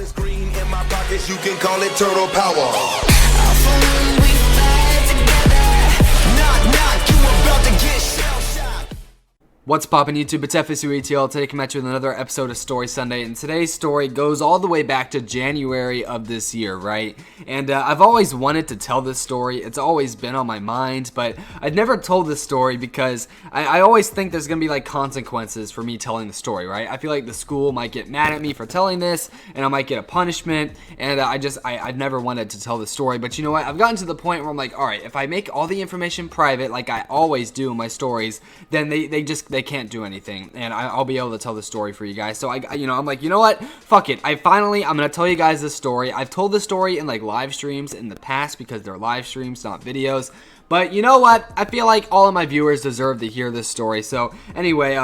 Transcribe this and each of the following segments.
It's green in my pockets, you can call it turtle power. What's poppin' YouTube? It's FSUATL. Today I come at you with another episode of Story Sunday, and today's story goes all the way back to January of this year, right? And I've always wanted to tell this story. It's always been on my mind, but I've never told this story because I always think there's gonna be like consequences for me telling the story, right? I feel like the school might get mad at me for telling this, and I might get a punishment, and I've never wanted to tell the story. But you know what? I've gotten to the point where I'm like, all right, if I make all the information private, like I always do in my stories, then they can't do anything, and I'll be able to tell the story for you guys. So I'm like, you know what? Fuck it. I'm gonna tell you guys this story. I've told this story in like live streams in the past because they're live streams, not videos. But you know what? I feel like all of my viewers deserve to hear this story. So anyway,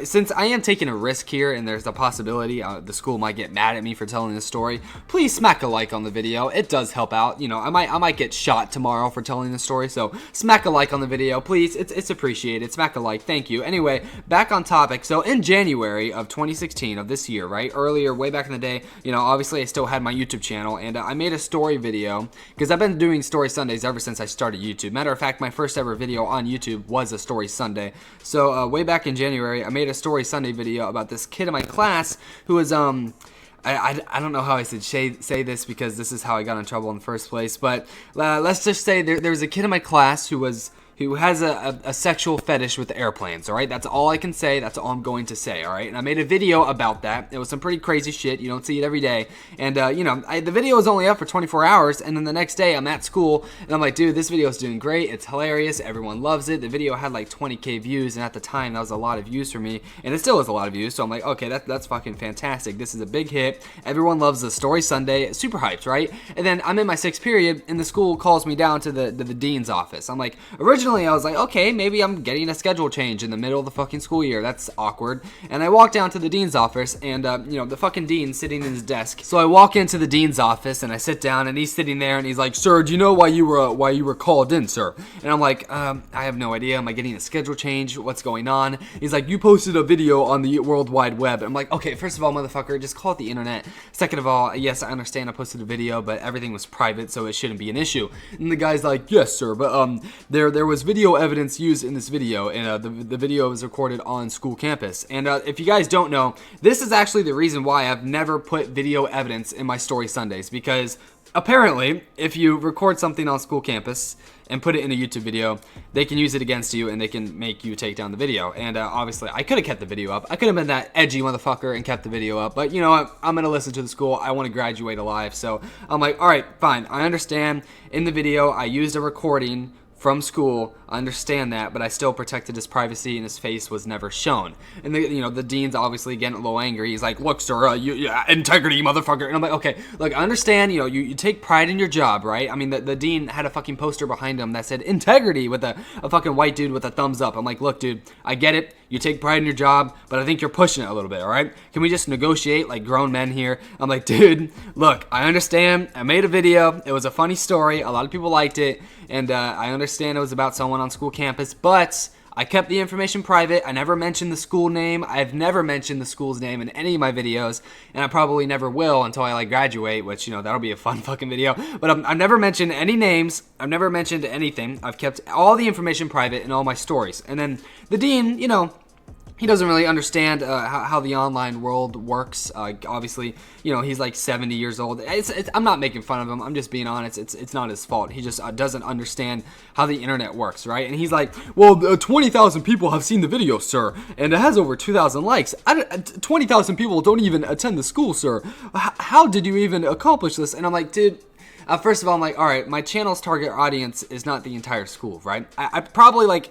since I am taking a risk here and there's a possibility the school might get mad at me for telling this story, please smack a like on the video. It does help out. You know, I might get shot tomorrow for telling this story. So smack a like on the video, please. It's appreciated. Smack a like. Thank you. Anyway, back on topic. So in January of 2016 of this year, right? Earlier, way back in the day, you know, obviously I still had my YouTube channel, and I made a story video because I've been doing Story Sundays ever since I started YouTube. Matter of fact, my first ever video on YouTube was a Story Sunday. So way back in January, I made a Story Sunday video about this kid in my class who was I don't know how I should say this because this is how I got in trouble in the first place. But let's just say there was a kid in my class who has a sexual fetish with airplanes, all right? That's all I can say. That's all I'm going to say, all right? And I made a video about that. It was some pretty crazy shit. You don't see it every day. And, the video was only up for 24 hours, and then the next day I'm at school, and I'm like, dude, this video is doing great. It's hilarious. Everyone loves it. The video had like 20K views, and at the time, that was a lot of views for me, and it still is a lot of views, so I'm like, okay, that's fucking fantastic. This is a big hit. Everyone loves the Story Sunday. Super hyped, right? And then I'm in my 6th period, and the school calls me down to the dean's office. I'm like, originally, I was like, okay, maybe I'm getting a schedule change in the middle of the fucking school year. That's awkward. And I walk down to the dean's office, and the fucking dean's sitting in his desk. So I walk into the dean's office and I sit down, and he's sitting there, and he's like, "Sir, do you know why you were called in, sir?" And I'm like, I have no idea. Am I getting a schedule change? What's going on? He's like, "You posted a video on the World Wide Web." I'm like, okay, first of all, motherfucker, just call it the internet. Second of all, yes, I understand I posted a video, but everything was private, so it shouldn't be an issue. And the guy's like, "Yes, sir, but there was video evidence used in this video, and the video was recorded on school campus." And if you guys don't know, this is actually the reason why I've never put video evidence in my Story Sundays, because apparently if you record something on school campus and put it in a YouTube video, they can use it against you and they can make you take down the video. And obviously I could have kept the video up. I could have been that edgy motherfucker and kept the video up, but you know what? I'm gonna listen to the school. I want to graduate alive. So I'm like, all right, fine. I understand in the video I used a recording from school. I understand that, but I still protected his privacy, and his face was never shown. And the dean's obviously getting a little angry. He's like, "Look, sir, integrity, motherfucker." And I'm like, okay, look, I understand. You take pride in your job, right? I mean, the dean had a fucking poster behind him that said integrity with a fucking white dude with a thumbs up. I'm like, look, dude, I get it. You take pride in your job, but I think you're pushing it a little bit, all right? Can we just negotiate like grown men here? I'm like, dude, look, I understand. I made a video. It was a funny story. A lot of people liked it, and I understand it was about someone on school campus, but I kept the information private. I never mentioned the school name. I've never mentioned the school's name in any of my videos, and I probably never will until I graduate, which, that'll be a fun fucking video. But I've never mentioned any names. I've never mentioned anything. I've kept all the information private in all my stories. And then the dean, he doesn't really understand how the online world works. Obviously, he's like 70 years old. I'm not making fun of him. I'm just being honest. It's not his fault. He just doesn't understand how the internet works, right? And he's like, well, 20,000 people have seen the video, sir, and it has over 2,000 likes. 20,000 people don't even attend the school, sir. How did you even accomplish this? And I'm like, dude, first of all, I'm like, all right, my channel's target audience is not the entire school, right? I probably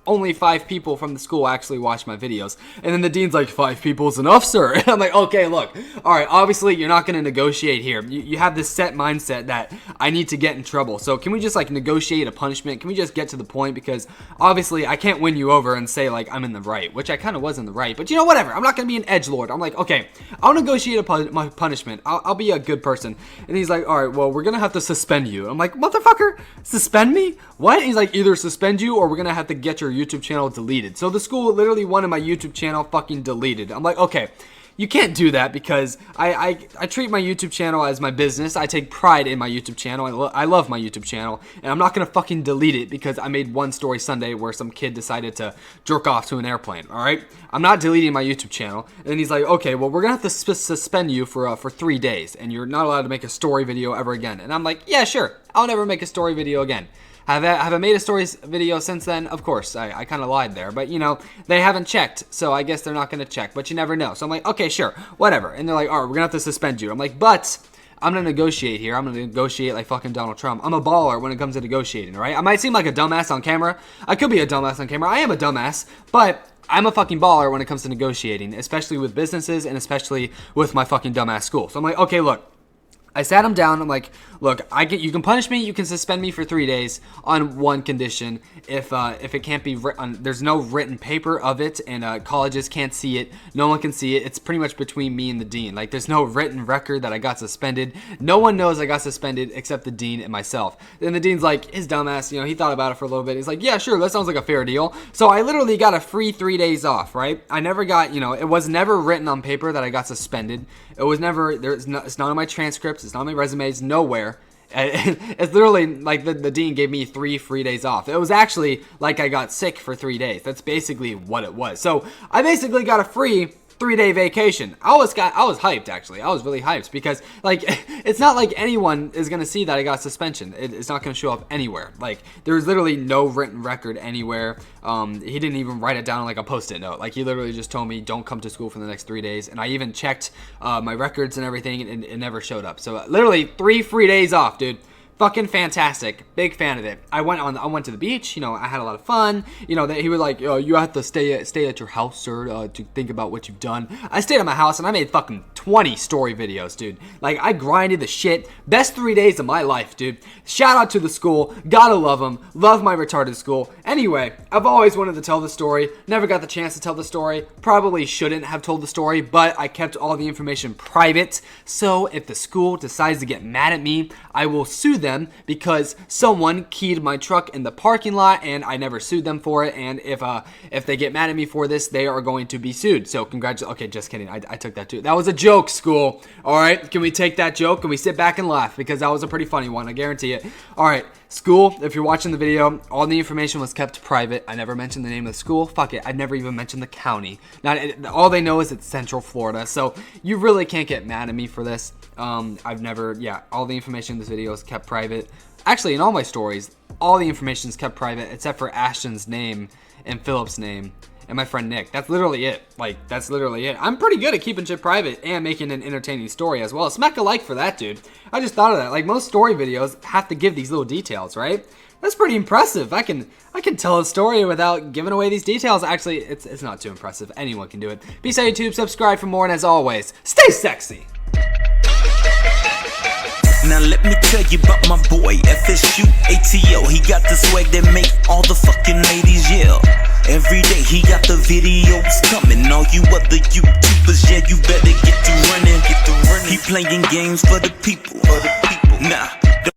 only 5 people from the school actually watch my videos. And then the dean's like, 5 people is enough, sir. And I'm like, okay, look, all right, obviously you're not going to negotiate here. You have this set mindset that I need to get in trouble. So can we just negotiate a punishment? Can we just get to the point? Because obviously I can't win you over and say I'm in the right, which I kind of was in the right. But whatever. I'm not going to be an edgelord. I'm like, okay, I'll negotiate my punishment. I'll be a good person. And he's like, all right, well, we're going to have to suspend you. I'm like, motherfucker, suspend me? What? He's like, either suspend you or we're going to have to get your YouTube channel deleted. So the school literally wanted my YouTube channel fucking deleted. I'm like, okay, you can't do that because I treat my YouTube channel as my business. I take pride in my YouTube channel. I love my YouTube channel, and I'm not gonna fucking delete it because I made one story Sunday where some kid decided to jerk off to an airplane. All right, I'm not deleting my YouTube channel. And then he's like, okay, well, we're gonna have to suspend you for 3 days, and you're not allowed to make a story video ever again. And I'm like, yeah, sure, I'll never make a story video again. Have I made a stories video since then? Of course, I kind of lied there, but you know, they haven't checked, so I guess they're not gonna check, but you never know. So I'm like, okay, sure, whatever. And they're like, all right, we're gonna have to suspend you. I'm like, but I'm gonna negotiate here. I'm gonna negotiate like fucking Donald Trump. I'm a baller when it comes to negotiating, right? I might seem like a dumbass on camera. I could be a dumbass on camera. I am a dumbass, but I'm a fucking baller when it comes to negotiating, especially with businesses and especially with my fucking dumbass school. So I'm like, okay, look. I sat him down. I'm like, look, you can punish me. You can suspend me for 3 days on one condition. If it can't be written, there's no written paper of it, and colleges can't see it. No one can see it. It's pretty much between me and the dean. Like, there's no written record that I got suspended. No one knows I got suspended except the dean and myself. Then the dean's like, his dumbass, you know, he thought about it for a little bit. He's like, yeah, sure, that sounds like a fair deal. So I literally got a free 3 days off, right? I never got, you know, it was never written on paper that I got suspended. It was never, it's not on my transcripts. It's not on my resumes, nowhere. It's literally like the dean gave me 3 free days off. It was actually like I got sick for 3 days. That's basically what it was. So I basically got a free 3-day vacation. I was hyped, actually. I was really hyped because, like, it's not like anyone is gonna see that I got suspension. It's not gonna show up anywhere. Like, there's literally no written record anywhere. He didn't even write it down on like a post-it note. Like, he literally just told me don't come to school for the next 3 days. And I even checked my records and everything, and it never showed up. So literally 3 free days off, dude. Fucking fantastic. Big fan of it. I went to the beach. You know, I had a lot of fun. You know, he was like, you have to stay at your house, sir, to think about what you've done. I stayed at my house and I made fucking 20 story videos, dude. Like, I grinded the shit. Best 3 days of my life, dude. Shout out to the school. Gotta love them. Love my retarded school. Anyway, I've always wanted to tell the story. Never got the chance to tell the story. Probably shouldn't have told the story, but I kept all the information private. So if the school decides to get mad at me, I will sue them because someone keyed my truck in the parking lot and I never sued them for it. And if they get mad at me for this, they are going to be sued. So congratulations. Okay, just kidding. I took that too. That was a joke, school. All right, can we take that joke? Can we sit back and laugh? Because that was a pretty funny one, I guarantee it. All right, school, if you're watching the video, all the information was kept private. I never mentioned the name of the school. Fuck it. I never even mentioned the county. All they know is it's Central Florida. So you really can't get mad at me for this. All the information in this video is kept private. Actually, in all my stories, all the information is kept private except for Ashton's name and Philip's name and my friend Nick. That's literally it. Like, that's literally it. I'm pretty good at keeping shit private and making an entertaining story as well. Smack a like for that, dude. I just thought of that. Like, most story videos have to give these little details, right? That's pretty impressive. I can tell a story without giving away these details. Actually, it's not too impressive. Anyone can do it. Peace out, YouTube. Subscribe for more, and as always, stay sexy. Now let me tell you about my boy, FSUATL. He got the swag that make all the fucking ladies yell. Every day he got the videos coming. All you other YouTubers, yeah, you better get to running. He playing games for the people. Nah.